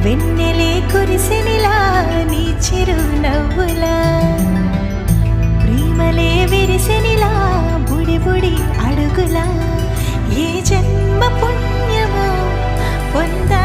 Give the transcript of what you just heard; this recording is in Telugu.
వెన్నెలే కురిసెనిలా నీ చిరు నవ్వులా ప్రేమలే విరిసెనిలా బుడి బుడి అడుగులా ఏ జన్మ పుణ్యమో పొందా